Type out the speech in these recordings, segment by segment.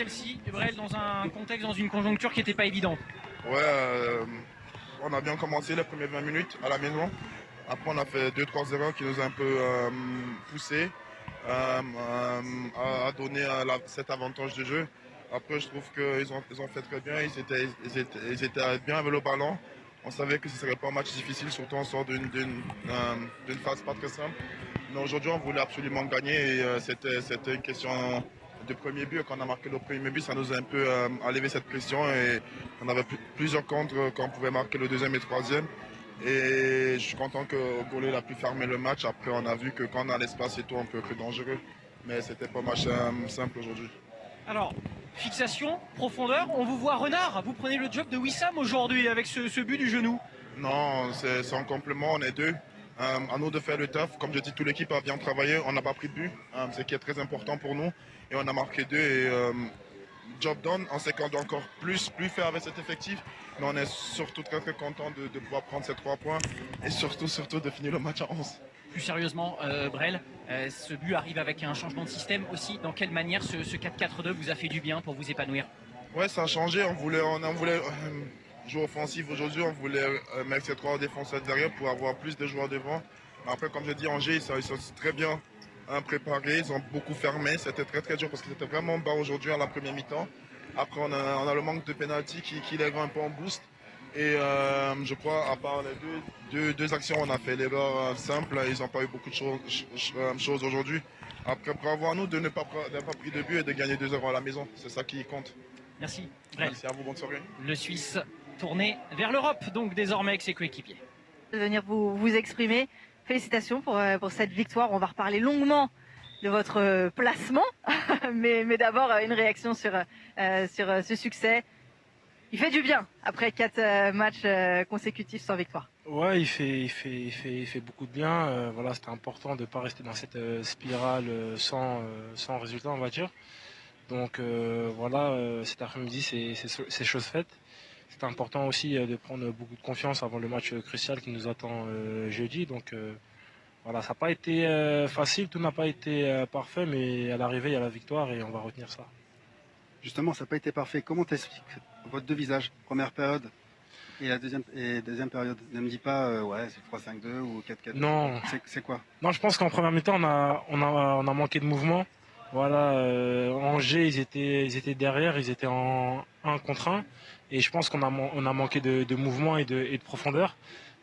celle-ci, Brel, dans un contexte, dans une conjoncture qui n'était pas évidente. Ouais, on a bien commencé les premières 20 minutes à la maison. Après, on a fait 2-3 erreurs qui nous ont un peu poussé à donner cet avantage de jeu. Après, je trouve qu'ils ont fait très bien. Ils étaient bien avec le ballon. On savait que ce ne serait pas un match difficile, surtout on sort d'une phase pas très simple. Mais aujourd'hui, on voulait absolument gagner et c'était une question de premier but. Quand on a marqué le premier but, ça nous a un peu enlevé cette pression et on avait plusieurs contres quand on pouvait marquer le deuxième et troisième. Et je suis content que Gaulle a pu fermer le match. Après, on a vu que quand on a l'espace et tout, on peut être dangereux. Mais c'était pas un match simple aujourd'hui. Alors, fixation, profondeur, on vous voit renard. Vous prenez le job de Wissam aujourd'hui avec ce but du genou. Non, c'est en complément, on est deux. À nous de faire le taf. Comme je dis, toute l'équipe a bien travaillé. On n'a pas pris de but, ce qui est très important pour nous. Et on a marqué deux. Et job done. On sait qu'on doit encore plus faire avec cet effectif. Mais on est surtout très très content de pouvoir prendre ces 3 points. Et surtout de finir le match à 11. Plus sérieusement, Brel, ce but arrive avec un changement de système aussi. Dans quelle manière ce 4-4-2 vous a fait du bien pour vous épanouir? Ouais, ça a changé. On voulait jouer offensif aujourd'hui. On voulait mettre ces 3 défenseurs derrière pour avoir plus de joueurs devant. Après, comme je dis, Angers, ils sont très bien préparés. Ils ont beaucoup fermé. C'était très très dur parce que c'était vraiment bas aujourd'hui à la première mi-temps. Après, on a le manque de pénalty qui lève un peu en boost. Et je crois, à part les deux actions, on a fait l'erreur simple. Ils n'ont pas eu beaucoup de choses aujourd'hui. Après, bravo à nous de ne pas pris de but et de gagner 2-0 à la maison. C'est ça qui compte. Merci. Brel. Merci à vous, bonne soirée. Le Suisse tourné vers l'Europe, donc désormais avec ses coéquipiers. De venir vous exprimer. Félicitations pour cette victoire. On va reparler longuement de votre placement, mais d'abord une réaction sur ce succès. Il fait du bien après 4 matchs consécutifs sans victoire. Ouais, il fait beaucoup de bien. Voilà, c'était important de ne pas rester dans cette spirale sans résultat, on va dire. Donc voilà, cet après-midi, c'est chose faite. C'est important aussi de prendre beaucoup de confiance avant le match crucial qui nous attend jeudi. Donc voilà, ça n'a pas été facile, tout n'a pas été parfait, mais à l'arrivée, il y a la victoire et on va retenir ça. Justement, ça n'a pas été parfait. Comment t'expliques votre deux visages, première période et la deuxième période? Ne me dis pas ouais, c'est 3-5-2 ou 4-4. Non. C'est quoi? Non, je pense qu'en première mi-temps, on a manqué de mouvement. Voilà, Angers, ils étaient derrière, ils étaient en 1 contre 1. Et je pense qu'on a manqué de mouvement et de profondeur.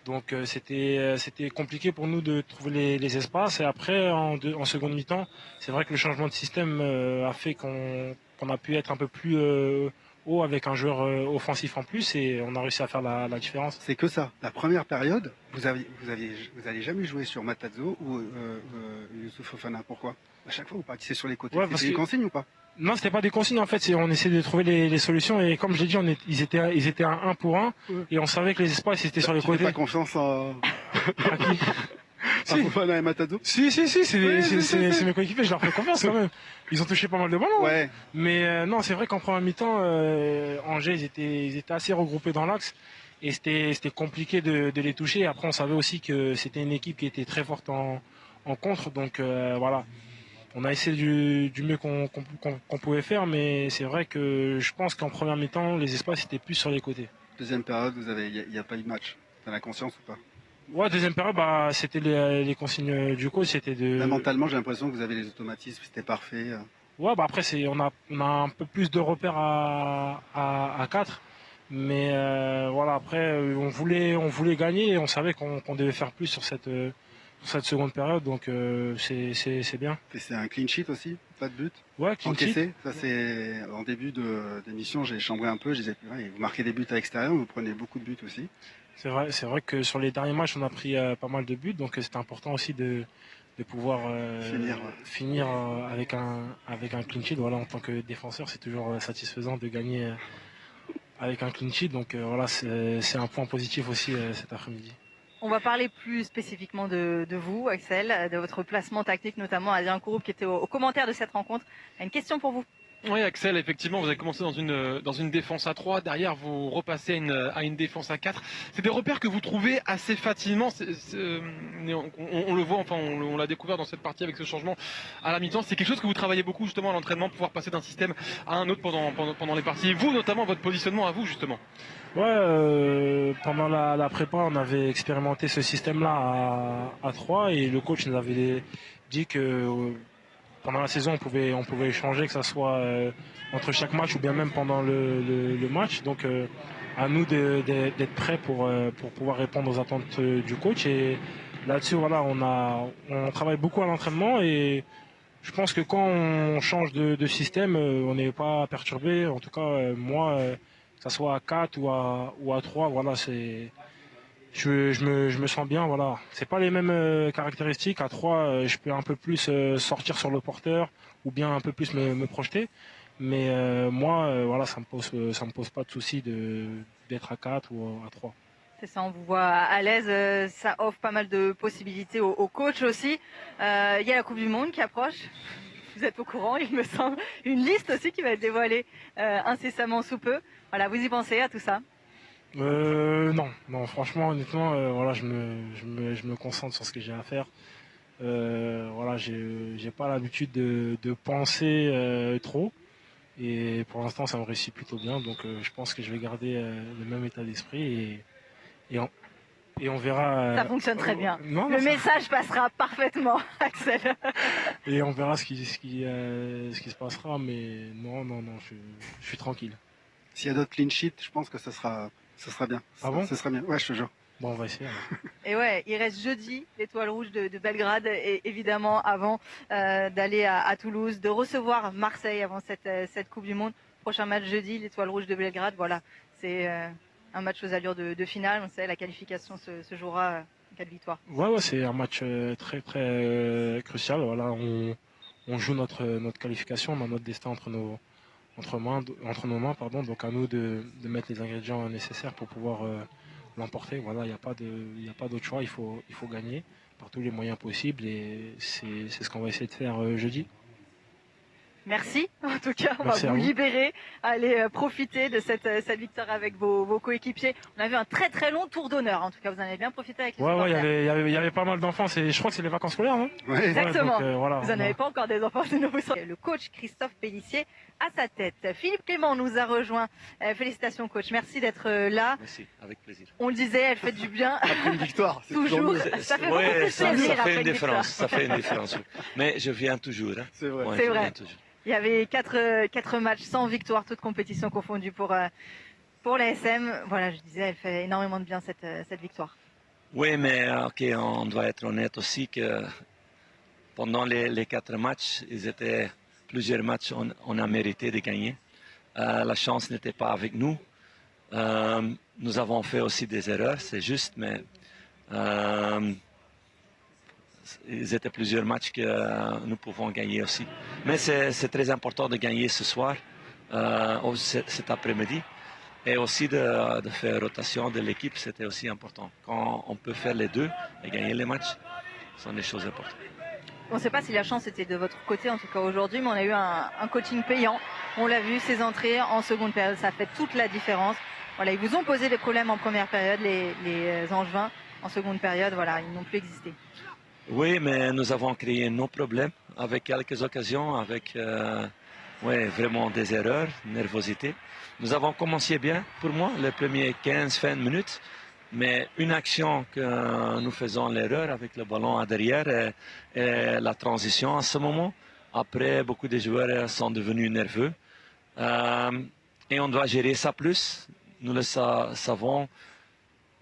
Donc c'était compliqué pour nous de trouver les espaces. Et après, en seconde mi-temps, c'est vrai que le changement de système a fait qu'on a pu être un peu plus haut avec un joueur offensif en plus. Et on a réussi à faire la différence. C'est que ça. La première période, vous n'allez jamais jouer sur Matarazzo ou Youssouf Fofana. Pourquoi? À chaque fois, vous partissez sur les côtés. Ouais, c'est des consignes ou pas? Non, c'était pas des consignes en fait. On essayait de trouver les solutions et comme je l'ai dit, ils étaient un 1 pour 1 et on savait que les espaces étaient sur les côtés. Tu fais pas confiance à Si. Fofana et Matarazzo? Si, c'est mes coéquipiers. Je leur fais confiance quand même. Ils ont touché pas mal de ballons. Ouais. Hein. Mais non, c'est vrai qu'en première mi-temps, Angers, ils étaient assez regroupés dans l'axe et c'était compliqué de les toucher. Après, on savait aussi que c'était une équipe qui était très forte en contre, donc voilà. On a essayé du mieux qu'on pouvait faire, mais c'est vrai que je pense qu'en première mi-temps, les espaces étaient plus sur les côtés. Deuxième période, il n'y a pas eu de match. T'as la conscience ou pas? Ouais, deuxième période, c'était les consignes du coach, c'était de. Là, mentalement, j'ai l'impression que vous avez les automatismes, c'était parfait. Ouais, après on a un peu plus de repères à 4, mais voilà, après on voulait gagner et on savait qu'on devait faire plus sur cette seconde période, donc c'est bien. Et c'est un clean sheet aussi, pas de but. Ouais, clean sheet. Ça c'est en début d'émission, j'ai chambré un peu, je disais ouais, vous marquez des buts à l'extérieur, vous prenez beaucoup de buts aussi. C'est vrai que sur les derniers matchs on a pris pas mal de buts, donc c'était important aussi de pouvoir finir avec un clean sheet. Voilà, en tant que défenseur, c'est toujours satisfaisant de gagner avec un clean sheet, donc voilà, c'est un point positif aussi cet après-midi. On va parler plus spécifiquement de vous, Axel, de votre placement tactique, notamment Adrien Kouroup qui était au commentaire de cette rencontre. Une question pour vous. Oui, Axel, effectivement, vous avez commencé dans une défense à 3, derrière vous repassez à une défense à 4. C'est des repères que vous trouvez assez facilement. On le voit, enfin on l'a découvert dans cette partie avec ce changement à la mi-temps. C'est quelque chose que vous travaillez beaucoup justement à l'entraînement, pouvoir passer d'un système à un autre pendant les parties. Et vous, notamment, votre positionnement à vous justement. Ouais, pendant la prépa, on avait expérimenté ce système-là à 3 et le coach nous avait dit que pendant la saison, on pouvait échanger, que ça soit entre chaque match ou bien même pendant le match. Donc, à nous d'être prêts pour pouvoir répondre aux attentes du coach. Et là-dessus, voilà, on travaille beaucoup à l'entraînement et je pense que quand on change de système, on n'est pas perturbé. En tout cas, moi, que ça soit à 4 ou à 3, voilà, je me sens bien, voilà. C'est pas les mêmes caractéristiques. À 3, je peux un peu plus sortir sur le porteur ou bien un peu plus me projeter. Mais moi, voilà, ça me pose pas de souci d'être à 4 ou à 3. C'est ça, on vous voit à l'aise. Ça offre pas mal de possibilités aux coachs aussi. Il y a la Coupe du Monde qui approche. Vous êtes au courant, il me semble. Une liste aussi qui va être dévoilée incessamment sous peu. Voilà, vous y pensez à tout ça? Non, franchement, honnêtement, voilà, je me concentre sur ce que j'ai à faire. Voilà, j'ai pas l'habitude de penser trop. Et pour l'instant, ça me réussit plutôt bien. Donc, je pense que je vais garder le même état d'esprit et on verra. Ça fonctionne très bien. Non, le message passera parfaitement, Axel. Et on verra ce qui se passera. Mais non, je suis tranquille. S'il y a d'autres clean sheets, je pense que ce sera bien. Ah bon? Ce sera bien. Ouais, je te jure. Bon, on va essayer. Et ouais, il reste jeudi l'Étoile Rouge de Belgrade et évidemment avant d'aller à Toulouse, de recevoir Marseille avant cette Coupe du Monde. Prochain match jeudi, l'Étoile Rouge de Belgrade. Voilà, c'est un match aux allures de finale. On sait, la qualification se jouera en cas de victoire. Ouais, c'est un match très très crucial. Voilà, on joue notre qualification, on a notre destin entre nos mains, pardon. Donc à nous de mettre les ingrédients nécessaires pour pouvoir l'emporter. Voilà, il n'y a pas d'autre choix. Il faut gagner par tous les moyens possibles et c'est ce qu'on va essayer de faire jeudi. Merci. En tout cas, on Merci va vous libérer, aller profiter de cette victoire avec vos coéquipiers. On a vu un très très long tour d'honneur. En tout cas, vous en avez bien profité avec les supporters. Il y avait pas mal d'enfants. Je crois que c'est les vacances scolaires, non? Ouais. Exactement. Donc, voilà, vous n'en avez pas encore des enfants, sinon vous serez. Le coach Christophe Pélissier à sa tête. Philippe Clément nous a rejoint. Félicitations, coach. Merci d'être là. Merci, avec plaisir. On le disait, elle fait du bien. Après une victoire, c'est toujours. Ça fait beaucoup plus ça plaisir fait après une une différence. victoire. Ça fait une différence. Mais je viens toujours. Hein. C'est vrai. Ouais, C'est je vrai. viens toujours. Il y avait quatre matchs sans victoire, toutes compétitions confondues pour l'ASM. Voilà, je disais, elle fait énormément de bien cette victoire. Oui, mais on doit être honnête aussi que pendant les 4 matchs, plusieurs matchs, on a mérité de gagner. La chance n'était pas avec nous. Nous avons fait aussi des erreurs, c'est juste, mais ils étaient plusieurs matchs que nous pouvons gagner aussi. Mais c'est très important de gagner ce soir, cet après-midi. Et aussi de faire rotation de l'équipe, c'était aussi important. Quand on peut faire les deux et gagner les matchs, ce sont des choses importantes. On ne sait pas si la chance était de votre côté, en tout cas aujourd'hui, mais on a eu un coaching payant. On l'a vu, ces entrées en seconde période, ça fait toute la différence. Voilà, ils vous ont posé des problèmes en première période, les Angevins. En seconde période, voilà, ils n'ont plus existé. Oui, mais nous avons créé nos problèmes avec quelques occasions, avec vraiment des erreurs, nervosité. Nous avons commencé bien, pour moi, les premiers 15-20 minutes, mais une action que nous faisons l'erreur avec le ballon à derrière et la transition à ce moment. Après, beaucoup de joueurs sont devenus nerveux et on doit gérer ça plus. Nous le savons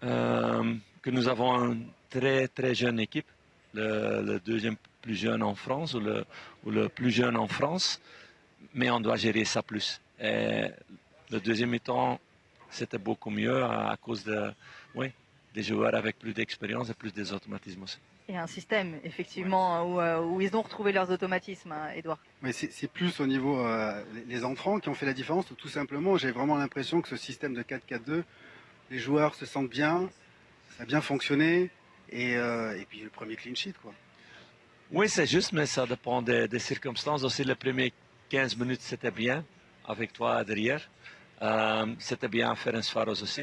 que nous avons une très très jeune équipe. Le deuxième plus jeune en France ou le plus jeune en France, mais on doit gérer ça plus. Et le deuxième mi-temps, c'était beaucoup mieux à cause des joueurs avec plus d'expérience et plus des automatismes aussi. Et un système, effectivement, où ils ont retrouvé leurs automatismes, hein, Edouard. Mais c'est plus au niveau les entrants qui ont fait la différence. Tout simplement, j'ai vraiment l'impression que ce système de 4-4-2, les joueurs se sentent bien, ça a bien fonctionné. Et puis le premier clean sheet, quoi. Oui, c'est juste, mais ça dépend des circonstances. Aussi, les premiers 15 minutes, c'était bien, avec toi derrière. C'était bien Ferencváros aussi.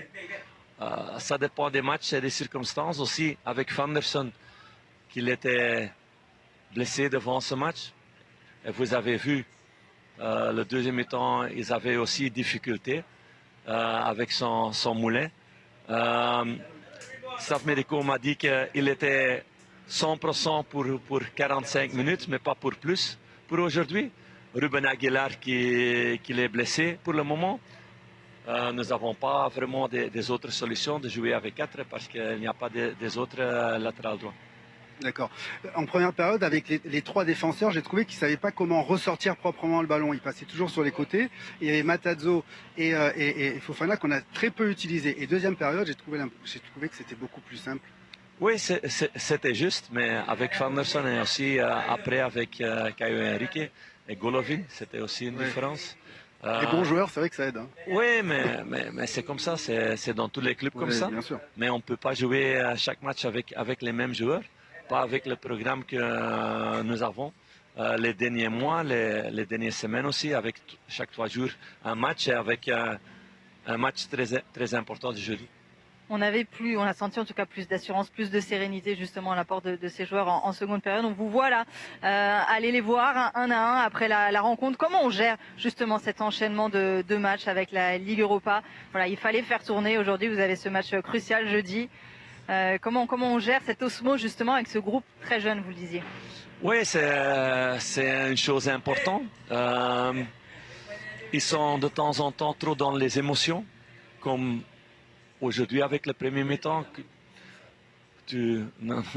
Ça dépend des matchs et des circonstances aussi. Avec Fanderson, qu'il était blessé devant ce match. Et vous avez vu, le deuxième mi-temps, ils avaient aussi difficulté avec son moulin. Staff médicaux m'a dit qu'il était 100% pour 45 minutes, mais pas pour plus. Pour aujourd'hui, Ruben Aguilar qui est blessé pour le moment. Nous n'avons pas vraiment des autres solutions de jouer avec 4 parce qu'il n'y a pas des autres latérales droits. D'accord. En première période, avec les 3 défenseurs, j'ai trouvé qu'ils ne savaient pas comment ressortir proprement le ballon. Ils passaient toujours sur les côtés. Et il y avait Matarazzo et Fofana qu'on a très peu utilisé. Et deuxième période, j'ai trouvé que c'était beaucoup plus simple. Oui, c'était juste, mais avec Fanderson et aussi après avec Caio Henrique et Golovin, c'était aussi une différence. Les bons joueurs, c'est vrai que ça aide. Hein. Oui, mais c'est comme ça, c'est dans tous les clubs comme ça. Bien sûr. Mais on ne peut pas jouer chaque match avec les mêmes joueurs, pas avec le programme que nous avons les derniers mois, les dernières semaines aussi, avec chaque 3 jours un match et avec un match très important du jeudi. On a senti en tout cas plus d'assurance, plus de sérénité justement à l'apport de ces joueurs en seconde période. On vous voit là aller les voir un à un après la rencontre. Comment on gère justement cet enchaînement de matchs avec la Ligue Europa? Voilà, il fallait faire tourner. Aujourd'hui, vous avez ce match crucial jeudi. Comment on gère cette osmose justement avec ce groupe très jeune, vous le disiez? Oui, c'est une chose importante. Ils sont de temps en temps trop dans les émotions, comme aujourd'hui, avec le premier mi-temps,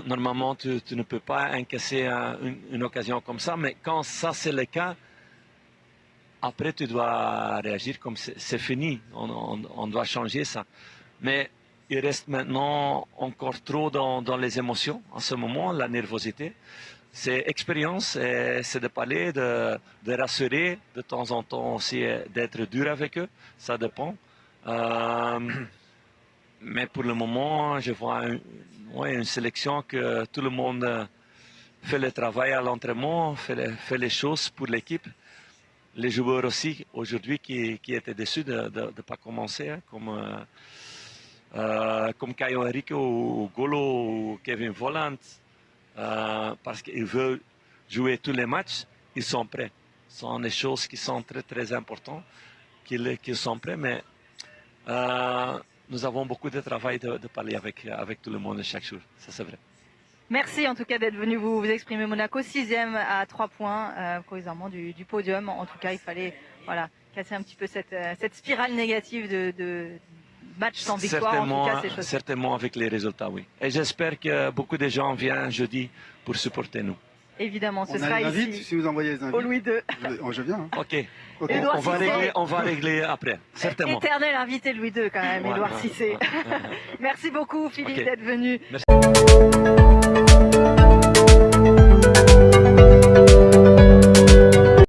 normalement, tu ne peux pas encaisser une occasion comme ça, mais quand ça c'est le cas, après tu dois réagir comme c'est fini, on doit changer ça. Mais il reste maintenant encore trop dans les émotions en ce moment, la nervosité. C'est expérience, c'est de parler, de rassurer, de temps en temps aussi d'être dur avec eux, ça dépend. Mais pour le moment, je vois une sélection que tout le monde fait le travail à l'entraînement, fait les choses pour l'équipe. Les joueurs aussi, aujourd'hui, qui étaient déçus de ne pas commencer, hein, comme Caio Henrique ou Golo ou Kevin Volland, parce qu'ils veulent jouer tous les matchs, ils sont prêts. Ce sont des choses qui sont très, très importantes, qu'ils sont prêts, mais nous avons beaucoup de travail de parler avec tout le monde chaque jour, ça c'est vrai. Merci en tout cas d'être venu vous exprimer. Monaco 6e à 3 points, provisoirement du podium. En tout cas, il fallait casser un petit peu cette spirale négative de match sans victoire. En tout cas, c'est certainement avec les résultats, oui. Et j'espère que beaucoup de gens viennent jeudi pour supporter nous. Évidemment, ce sera ici. Si vous envoyez les invites. Au Louis II. Je viens. Hein. Ok. Okay. On va régler après, certainement. Éternel invité Louis II quand même, Édouard Cissé. Merci beaucoup Philippe d'être venu. Merci.